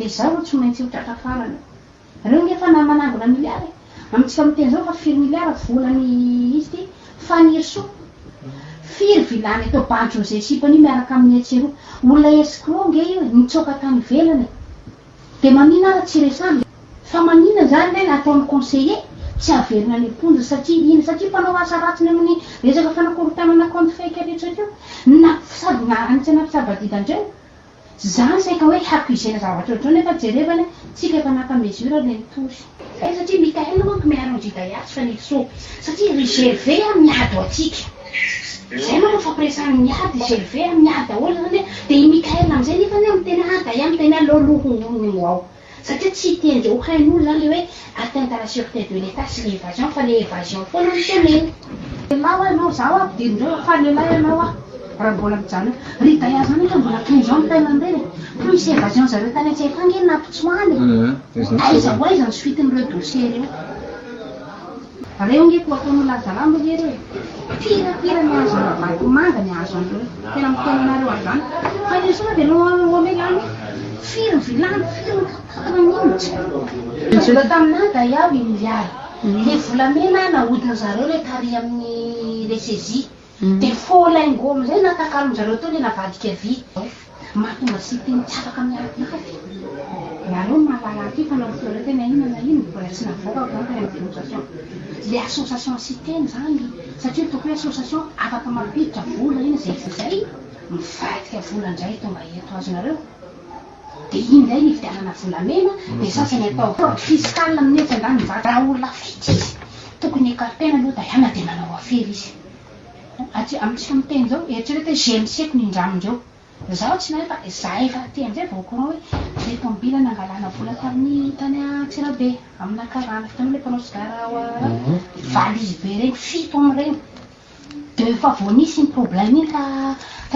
dia zaho tsy maintsy hotratra farana reo nefa na manangona miliara amintsika miteny zao fa 4 miliara volany izy ty fanirso firy vilany atao banjo zay sipany miaraka amin'ny atsero olona escroc nge io nitsoka tany velany dia manina ara tsy resany fa manina zany le ataony conseiller tsy averina ny mponja satria iny satria mpanao asa ratsiny amin'ny resaka fanakorontanana compte fake rehetra na sady naranitsy anapisabadidandreo zany saika hoe hakuizena zavatra ohatrao nefa jerevany tsika efa naka mesure le nitosy satria Mikael manko miaro Judaias fa niso satria réservé miady atsika zay manao fampiresahany miady réservé miady daholo zany dia i Mikael am'izay nefa ny amin'ny tena hada ihany tena lolohonony ao satria tsy tiandreo hain'olo zany le hoe atteinte à la sûreté de l'état sy l'évasion fa le évasion foana mitoneny lao ianao zao ampidirindreo fa lehilahy ianao raha mbola mijano Ridaya zany efa mbola 15 ans tena andreny plus évasion zareo tany an-tsaika ange napitsoany aiza ho aiza ny suiten'ireo dossier reo nge ko ataon'olo lazalamo reo pirapira ny azo navaky manga ny azo andreo tena mitonanareo azany fa nisona dia lomelany firy vilany firy karan'initsy taminada iaho miliara le volamena nahodina zareo le tary amin'ny le saisie dia folaingo amizay natakalo zareo tao le navadika vy mahatonga sy teny tsy afaka miaraka nareo mahalala ty fa nareo tena inana iny mbola tsy navoaka zany tena amin'ny dénonciation le association sy teny zany satria toko hoe association afaka mampiditra vola iny zay mivadika vola indray tonga eto azonareo dia iny indray nividianana volamena dia sasany atao fraude fiscale amin'ny efa indany mivady raha olona fity izy tokony écartena aloha da iana dia manao afery izy amintsika miteny zao eritreretra GMC-ko nindramindreo zaho tsy nahay fa za efa ty amizay vaokoran hoe le tombila nangalana vola tamin'ny tany Antsirabe amina karana fitany le mpanao sigara valizy be regny 7 amin'ireny dia efa voanisy ny problème iny ka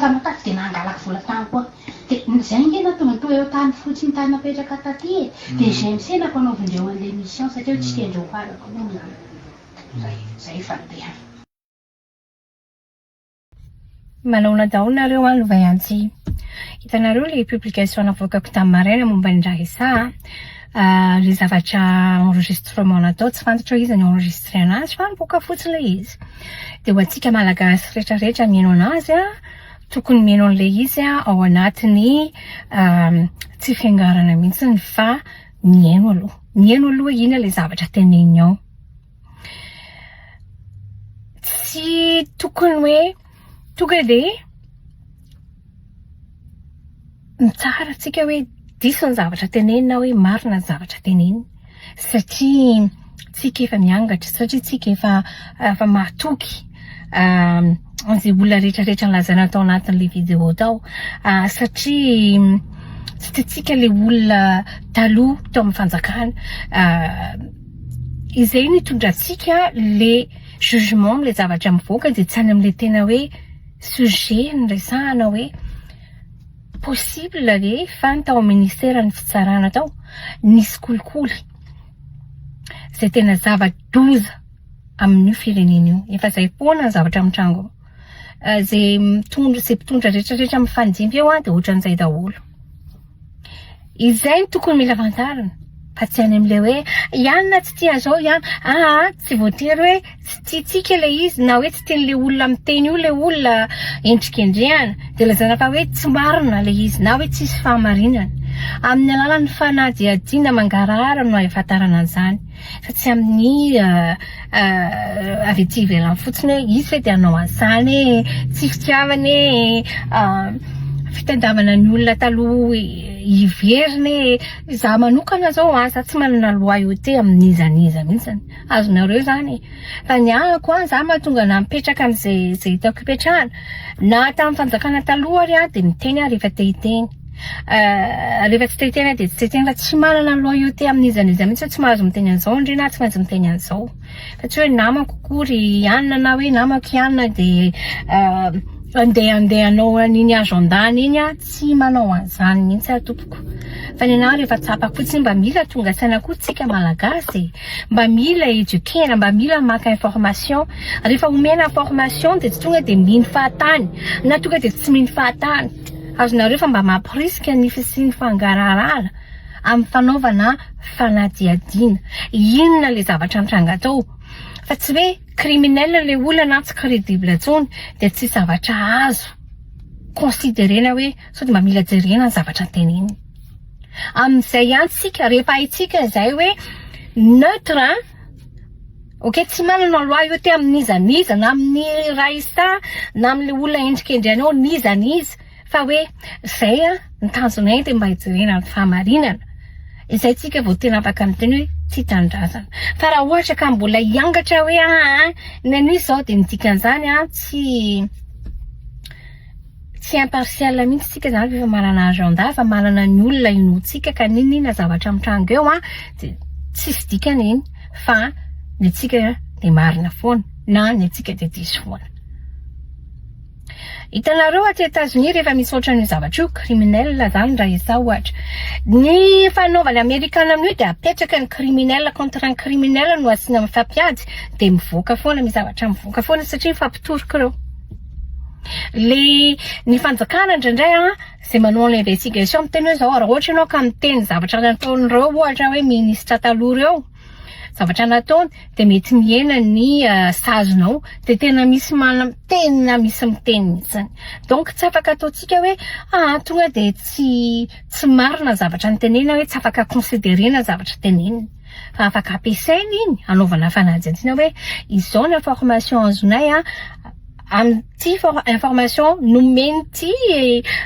tamatafy dia nangalako vola tany koa dia zay nge natonga to eo tany fotsiny tany napetraka taty dia GMC nampanaovindreo an'le mission satria hoe tsy tiandreo farako zay efa ndeha Manao daholo nareo any vayantsy hitanareo le publication navoakako tamin'ny maraina momba ny Rahisa le zavatra enregistrement natao tsy fantatra izy ny enregistré anazy fa niboaka fotsiny le izy dia ho antsika malagasy rehetrarehetra mihaino anazy tokony mihaino an'le izy ao anatiny tsy fiangarana mihitsiny fa mihaino aloha ina le zavatra teneny ao tsy tokony hoe tonga dia mitsara tsika hoe diso ny zavatra tenenina hoe marina ny zavatra tenenina satria tsika efa miangatra satria tsika efa mahatoky an'izay olona rehetrarehetra nilazana tao anatin'le vidéo tao satria tsy tiantsika le olona taloha tao amin'ny fanjakana izay nitondrantsika le jugement le zavatra mivoaka dia tsy any amin'le tena hoe sujet nyresahana hoe possible ve fa ny tao amin'ny ministera ny fitsarana tao nisy kolikoly zay tena zava-doza amin'io firenena io efa zay foana ny zavatra mitrango zay mpitondra rehetrarehetra mifanjimby eo dia ohatran'izay daholo izay tokony mila fantarina fa tsy any amin'ilay hoe ihany na tsy tia zao ihany tsy voatery hoe tsy tiantsika le izy na hoe tsy tian'le olona miteny io le olona endrikendrehana dia lazana fa hoe tsy marina le izy na hoe tsisy fahamarinana amin'ny alalan'ny fanadihadiana mangarahara no ahafantarana an'izany fa tsy amin'ny avy aty ivelany fotsiny hoe izy hoe dia hanao an'izany tsy fitiavany fitandavana ny olona taloha iveriny za manokana zao asa tsy manana loyauté amin'izaniza mihitsiny azonareo zany fa ny ahako za mahatonga na mipetraka amin'izay hitako hipetrahana na tamin'ny fanjakana taloha ary dia miteny rehefa tehiteny rehefa tsy tehiteny dia tsy tehiteny fa tsy manana loyauté amin'izaniza mihitsy tsy mahazo miteny an'izao ndre na tsy maintsy miteny an'izao fa tsy hoe namako kory ianona na hoe namako ianona dia andehanao an'iny azo andany iny tsy manao an'izany mihitsy tompoko fa ny anahy rehefa tsapako fotsiny mba mila tonga saina koa tsika malagasy mba mila éduquena mba mila maka information rehefa omena information dia tsy tonga dia mino fahatany na tonga dia tsy mino fahatany azonareo fa mba mampiriska ny fisiany fangararana amin'ny fanaovana fanadihadiana. Inona le zavatra mitranga atao? Fa tsy hoe criminel le olana tsy crédible intsony dia tsy zavatra azo considérena hoe sao dia mba mila jerena ny zavatra teneniny. Amin'izay ihany tsika rehefa haitsika izay hoe neutre ok tsy manana loyauté amin'izaniza na amin'ny raisa na amin'le olona endrikendrianao nizaniza fa hoe izay ny tanjonay dia mba hijerena ny fahamarinana. Izay tsika vao tena afaka miteny hoe tsy tanindrazana. Fa raha ohatra ka mbola hiangatra hoe nanizy zao dia nidikan'izany tsy impartial mihitsy tsika zany efa manana agenda fa manana ny olona inotsika ka ninina zavatra mitranga eo dia tsisy dikany iny fa ny tsika dia marina foana na ny tsika dia diso foana. Hitanareo aty États-Unis rehefa misy ohatran'io zavatra io criminel zany raha isa ohatra. Ny fanaovany Amerikana amin'io dia apetraka ny criminel contre ny criminel no asiana mifampiady dia mivoaka foana misy zavatra mivoaka foana satria mifampitoroka ireo. Ny fanjakana indraindray izay manao l'investigation miteny hoe zao raha ohatra ianao ka miteny zavatra nataon'ireo ohatra hoe ministra taloha ireo zavatra nataony dia mety mihena ny sazonao dia tena misy miteny mihitsiny. Donc tsy afaka ataontsika hoe tonga dia tsy marina zavatra nitenena hoe tsy afaka considérena zavatra teneniny. Fa afaka ampiasaina iny anaovana fanadihadiana hoe izao ny information azonay amin'ity information nomeny ty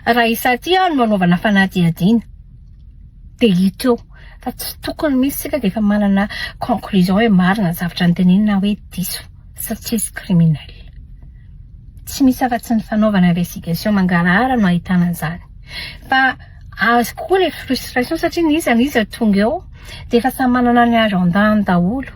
raha isa ty no manaovana fanadihadiana. Dia hita eo fa tsy tokony misy sika dia efa manana conclusion hoe marina zavatra nitenenina hoe diso satria sy criminel. Tsy misy afa-tsy ny fanaovana investigation mangarahara no ahitana an'izany. Fa azo koa le frustration satria niza tonga eo dia efa samy manana ny agenda daholo.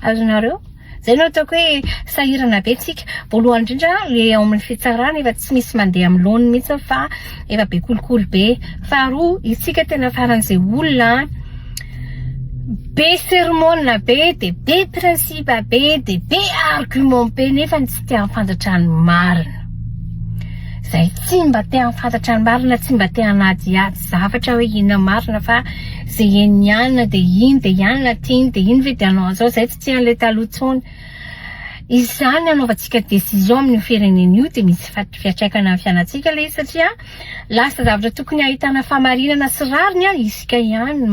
Azonareo? Zay no ataoko hoe sahirana be tsika. Voalohany indrindra le ao amin'ny fitsarana efa tsy misy mandeha amin'ny laony mihitsy fa efa be kolokolo be. Faharoa isika tena faran'izay olona be sermona be dia be principe be dia be argument be nefa tsy tia mifantatra ny marina. Zay tsy mba tia mifantatra ny marina, tsy mba tia hanadihady zavatra hoe inona marina fa zay enianina dia iny dia ianina tiany dia iny ve dia anao an'izao. Zay tsy tia an'ilay taloha intsony. Izany anaovantsika décision amin'ny firenena io dia misy fiantraikana amin'ny fiainantsika ilay izy satria lasa zavatra tokony ahitana fahamarinana sy rariny isika ihany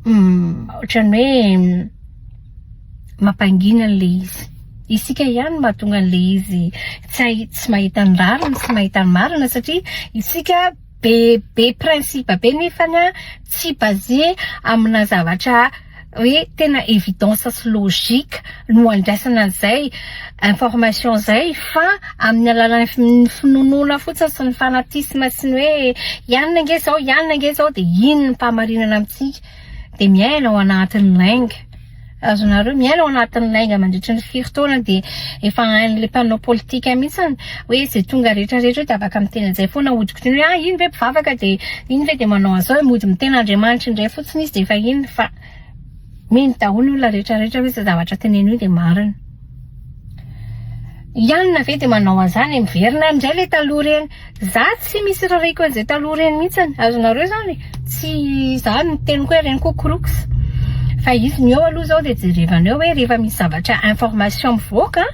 ohatran'ny hoe mampangina an'ilay izy. Isika ihany mahatonga an'ilay izy tsy mahita ny rariny sy mahita ny marina satria isika be principe be nefany tsy basé amina zavatra hoe tena évidence sy logique no andraisana an'izay information zay fa amin'ny alalan'ny finonoana fotsiny sy ny fanatisme sy ny hoe ianona nge zao dia iny ny mpahamarinana amintsika dia miaina ao anatin'ny lainga. Azonareo miaina ao anatin'ny lainga mandritra ny 5 taona dia efa hain'ilay mpanao politika mihitsiny hoe izay tonga rehetrarehetra dia afaka miteny an'izay foana hodiko teny hoe iny ve mpivavaka dia iny ve dia manao an'izao mody miteny Andriamanitra indray fotsiny izy dia efa iny fa mino daholo olona rehetrarehetra hoe zavatra teneny io dia marina. Ianona ve dia manao an'izany miverina indray ilay taloha ireny. Za tsy misy raraiko an'izay taloha ireny mihitsiny. Azonareo izany tsy izany ny teniko hoe ireny kokoroksa. Fa izy ny eo aloha zao dia jerevana eo hoe rehefa misy zavatra information mivoaka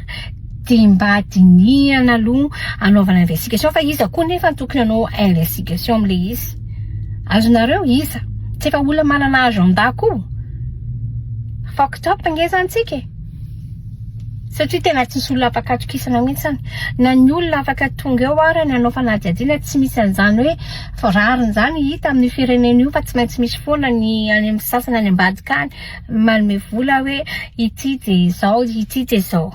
dia mba dinihana aloha anaovana investigation fa iza koa nefa tokony anao investigation amin'ilay izy. Azonareo iza tsy efa olona manana agenda koa fucked up nge izantsika satria tena tsy misy olona afaka atokisana mihitsiny na ny olona afaka tonga eo ary ny anao fanadihadiana tsy misy an'izany hoe rariny izany hita amin'ny firenena io fa tsy maintsy misy foana ny any amin'ny sasana any ambadika any manome vola hoe ity dia izao ity dia izao.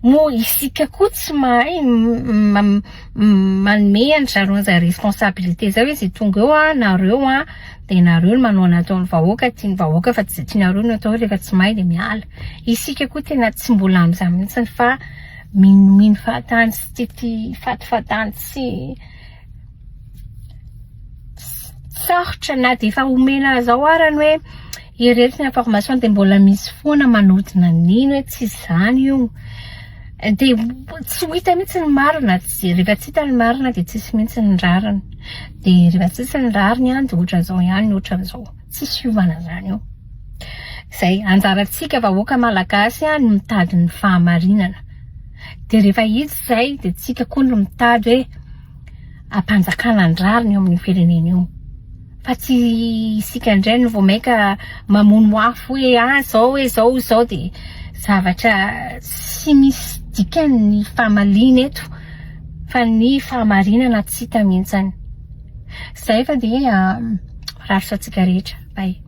Mo isika koa tsy mahay manome an'zay responsabilité zao izy tonga eo nareo dia nareo no manao nataon'ny vahoaka tiany vahoaka fa tsy tianareo no atao rehefa tsy mahay dia miala. Isika koa tena tsy mbola amin'izany mihitsiny fa mino fahatany sy tia fatifatany sy sarotra na dia efa omena zao arany hoe irery ny information dia mbola misy foana manodina nino hoe tsy izany io dia tsy hita mihitsy ny marina rehefa tsy hita ny marina dia tsisy mihitsy ny rariny. De rehefa tsisy ny rariny any de ohatran'izao ihany, ohatran'izao. Tsisy fiovana zany io. Izay anjarantsika vahoaka malagasy no mitady ny fahamarinana. De rehefa izy izay de tsika koa no mitady hoe ampanjakana ny rariny eo amin'ny firenena io. Fa tsy isika indray no vao maika mamono afo hoe zao de zavatra tsy misy dikany ny fahamaliana eto fa ny fahamarinana tsy hita mihitsy. Zay fa de raritra tsika rehetra. Bye.